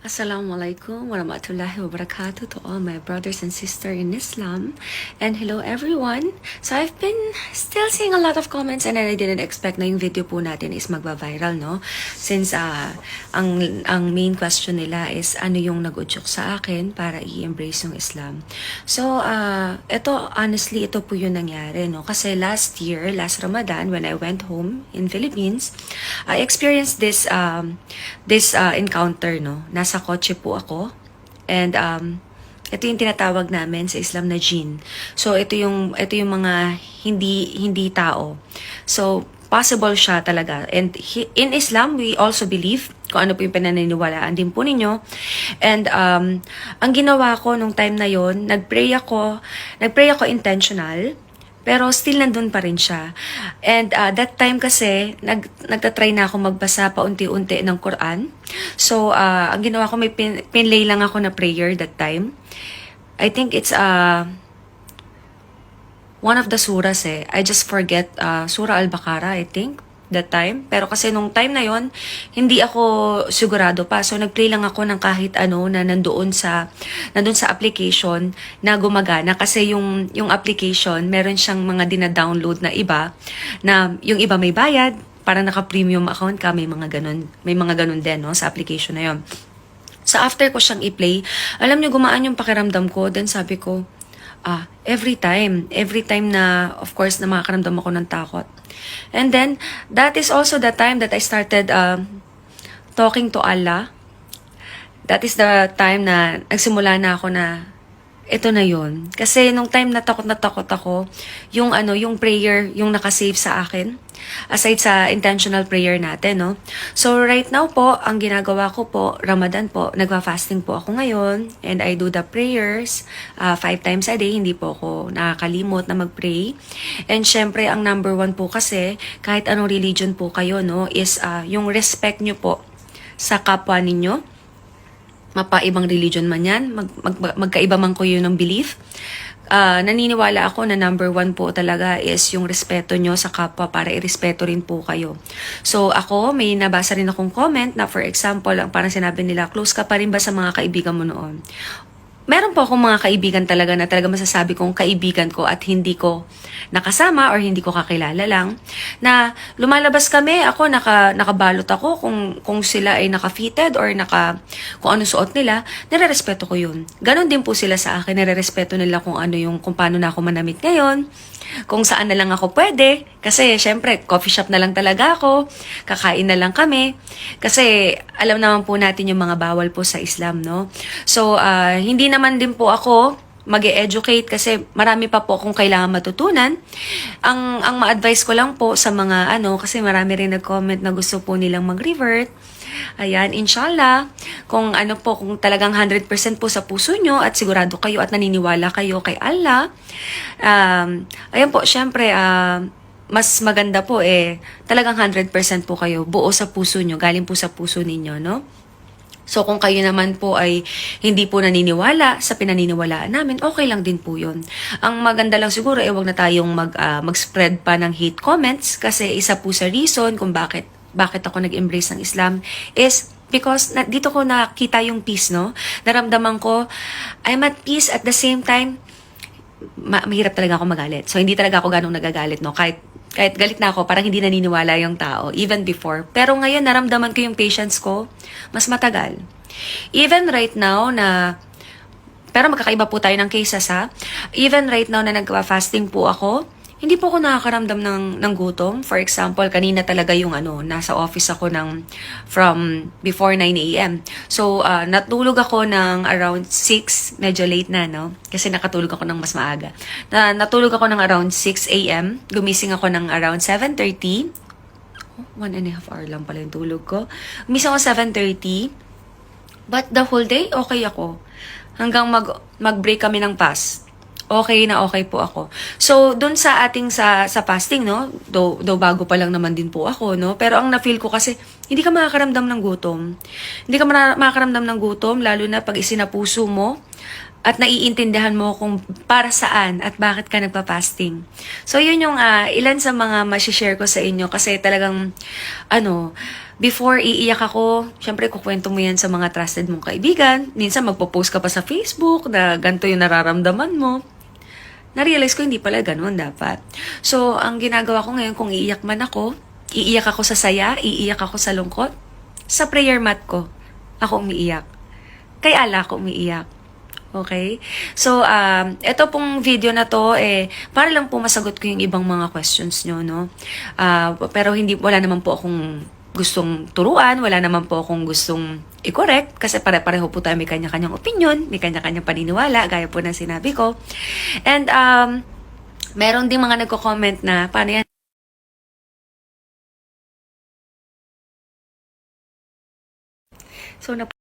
Assalamualaikum warahmatullahi wabarakatuh to all my brothers and sisters in Islam. And hello everyone. So I've been still seeing a lot of comments and I didn't expect na yung video po natin is magba-viral, no? Since ang main question nila is ano yung nag-udyok sa akin para i-embrace yung Islam. So honestly, ito po yung nangyari, no? Kasi last Ramadan, when I went home in Philippines, I experienced this encounter, no? Nasa kotse po ako and ito yung tinatawag namin sa Islam na jinn. So ito yung mga hindi tao. So possible siya talaga. And in Islam, we also believe kung ano po yung pinaniniwalaan din po ninyo. And ang ginawa ko nung time na yon, nagpray ako intentional. Pero still nandun pa rin siya. And that time kasi, nagtatry na ako magbasa paunti-unti ng Quran. So, ang ginawa ko, may pinlay lang ako na prayer that time. I think it's one of the surahs I just forget, Surah Al-Baqarah, I think, that time. Pero kasi nung time na yon hindi ako sigurado pa. So, nag-play lang ako ng kahit ano na nandun sa application na gumagana. Kasi yung application, meron siyang mga dina-download na iba, na yung iba may bayad, para naka-premium account ka, may mga ganun din, no, sa application na yon. So, after ko siyang i-play, alam niyo, gumaan yung pakiramdam ko. Then sabi ko, every time na, of course, na makakaramdam ako ng takot. And then, that is also the time that I started talking to Allah. That is the time na nagsimula na ako na, ito na yun. Kasi nung time na takot ako, yung prayer, yung nakasave sa akin, aside sa intentional prayer natin, no? So, right now po, ang ginagawa ko po, Ramadan po, nagfa-fasting po ako ngayon, and I do the prayers 5 times a day, hindi po ako nakakalimot na mag-pray. And syempre, ang number 1 po kasi, kahit anong religion po kayo, no, is yung respect nyo po sa kapwa ninyo, mapaibang religion man yan, magkaiba man ko yun ng belief. Naniniwala ako na number 1 po talaga is yung respeto nyo sa kapwa para irespeto rin po kayo. So ako, may nabasa rin akong comment na for example, parang sinabi nila, close ka pa rin ba sa mga kaibigan mo noon? Meron po akong mga kaibigan talaga na talaga masasabi kong kaibigan ko at hindi ko nakasama or hindi ko kakilala lang. Na lumalabas kami, ako nakabalot ako kung sila ay naka-fitted or kung ano suot nila, nire-respeto ko yun. Ganon din po sila sa akin, nire-respeto nila kung paano na ako manamit ngayon, kung saan na lang ako pwede. Kasi syempre, coffee shop na lang talaga ako, kakain na lang kami. Kasi alam naman po natin yung mga bawal po sa Islam, no? So, hindi naman din po ako mag-e-educate kasi marami pa po akong kailangan matutunan. Ang ma-advise ko lang po sa mga kasi marami rin nag-comment na gusto po nilang mag-revert. Ayan, inshallah, kung talagang 100% po sa puso nyo at sigurado kayo at naniniwala kayo kay Allah, ayan po, syempre, mas maganda po talagang 100% po kayo, buo sa puso nyo, galing po sa puso ninyo, no? So, kung kayo naman po ay hindi po naniniwala sa pinaniniwalaan namin, okay lang din po yun. Ang maganda lang siguro, wag na tayong mag-spread pa ng hate comments kasi isa po sa reason kung bakit ako nag-embrace ng Islam is because dito ko nakita yung peace, no? Naramdaman ko, I'm at peace at the same time, mahirap talaga ako magalit. So, hindi talaga ako ganong nagagalit, no? Kahit galit na ako, parang hindi naniniwala yung tao, even before. Pero ngayon, naramdaman ko yung patience ko, mas matagal. Even right now pero magkakaiba po tayo ng cases, ha? Even right now na nagpa-fasting po ako, hindi po ako nakakaramdam ng gutom. For example, kanina talaga yung nasa office ako from before 9 a.m. So, natulog ako ng around 6, medyo late na, no? Kasi nakatulog ako ng mas maaga. Natulog ako ng around 6 a.m. Gumising ako ng around 7:30. 1.5 hour lang pala yung tulog ko. Gumising ako 7:30. But the whole day, okay ako. Hanggang mag-break kami ng fast. Okay na okay po ako. So, dun sa ating sa fasting, no? Though bago pa lang naman din po ako, no? Pero ang na-feel ko kasi, hindi ka makakaramdam ng gutom. Hindi ka makakaramdam ng gutom, lalo na pag isinapuso mo at naiintindihan mo kung para saan at bakit ka nagpa-fasting. So, yun yung ilan sa mga masishare ko sa inyo kasi talagang, before iiyak ako, syempre kukwento mo yan sa mga trusted mong kaibigan. Minsan magpo-post ka pa sa Facebook na ganito yung nararamdaman mo. Na-realize ko hindi pala ganun dapat. So, ang ginagawa ko ngayon kung iiyak man ako, iiyak ako sa saya, iiyak ako sa lungkot, sa prayer mat ko, ako umiiyak. Kay Allah ako umiiyak. Okay? So, ito pong video na to, para lang po masagot ko yung ibang mga questions nyo, no? Pero wala naman po akong gustong turuan, wala naman po akong gustong i-correct, kasi pare-pareho po tayo may kanya-kanyang opinion, may kanya-kanyang paniniwala, gaya po ng sinabi ko. And, meron din mga nagko-comment na, paano yan? So,